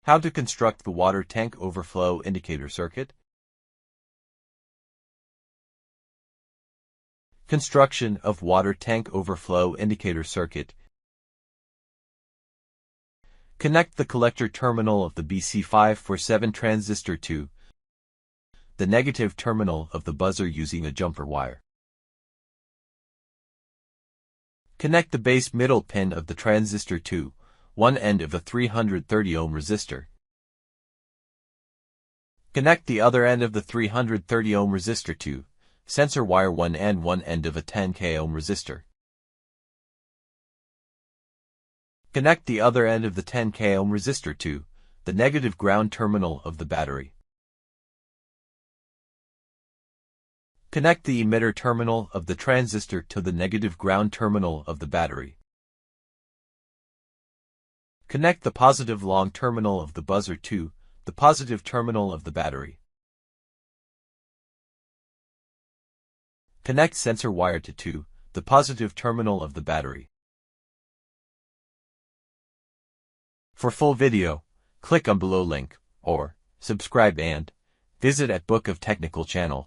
How to construct the water tank overflow indicator circuit. Construction of water tank overflow indicator circuit. Connect the collector terminal of the BC547 transistor to the negative terminal of the buzzer using a jumper wire. Connect the base middle pin of the transistor to one end of the 330 ohm resistor. Connect the other end of the 330 ohm resistor to sensor wire one end of a 10k ohm resistor. Connect the other end of the 10k ohm resistor to the negative ground terminal of the battery. Connect the emitter terminal of the transistor to the negative ground terminal of the battery. Connect the positive long terminal of the buzzer to the positive terminal of the battery. Connect sensor wire to the positive terminal of the battery. For full video, click on below link, or subscribe and visit at Book of Technical channel.